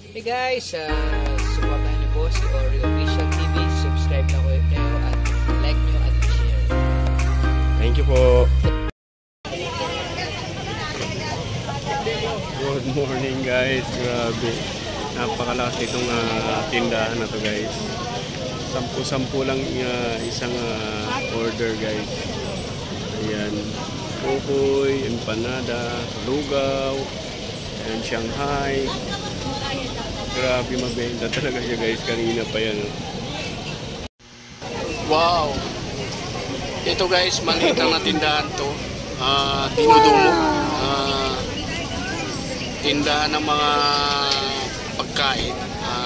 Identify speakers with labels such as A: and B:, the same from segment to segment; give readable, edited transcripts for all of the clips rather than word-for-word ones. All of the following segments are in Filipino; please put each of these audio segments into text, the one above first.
A: Hey guys, supportahan niyo po si Oreo Official TV. Subscribe na kayo at like nyo at share.
B: Thank you po. Good morning guys. Grabe. Napakalakas itong tindahan na to guys. 10-10 lang isang order guys. Ayan. Kukoy, empanada, lugaw, and Shanghai. Grabe mabenta talaga siya guys. Kanina pa yan.
C: Wow! Ito guys, maliit lang na tindahan to. Dinudungo. Tindahan ng mga pagkain.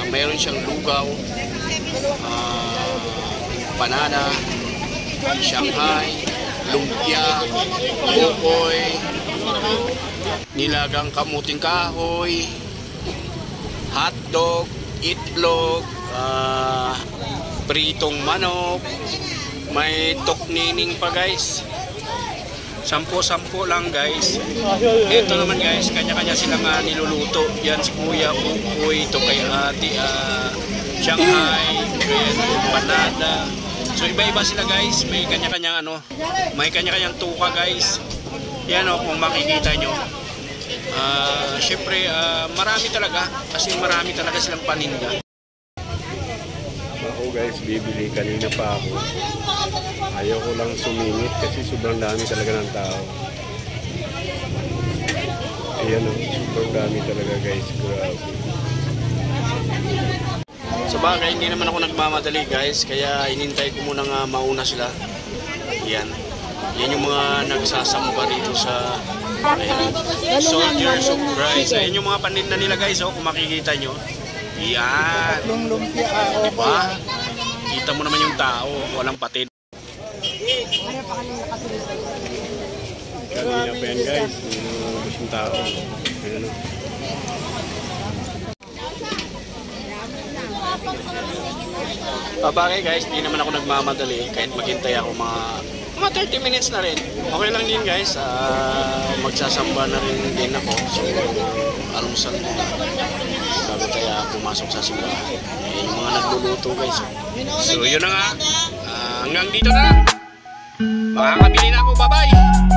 C: Mayroon siyang lugaw, empanada, Shanghai, lumpia, bukoy, nilagang kamuting kahoy, hotdog, itlog, pritong manok, may tuknining pa guys. 10 lang guys. Ito naman guys, kanya-kanya silang niluluto. Yan si Kuya Bukoy, ito kay Ate Shanghai, empanada. So iba-iba sila guys, may kanya-kanyang may kanya-kanyang tuka guys. Yan kung makikita nyo. Syempre marami talaga, kasi marami talaga silang paninda.
B: Ako guys, bibili kanina pa ako. Ayaw ko lang sumingit kasi sobrang dami talaga ng tao. Ayan sobrang dami talaga guys. Grabe.
C: Sa bagay, hindi naman ako nagmamadali guys, kaya inintay ko muna nga mauna sila. Yan yung mga nagsasamba rito sa Soldiers of Christ. Ayan yung mga paninda nila guys, kung makikita nyo. Yan. Diba? Kita mo naman yung tao, walang patid.
B: Kanina pa yan guys, yung tao. Ayan
C: Bagay guys, di naman ako nagmamadali kahit maghintay ako mga 30 minutes na rin. Okay lang din guys, magsasamba na rin din ako. So, almusal muna bago tayo pumasok sa simbahan. Yung mga nagluluto guys. So, yun na nga. Hanggang dito na lang. Makakabili na ako. Bye-bye!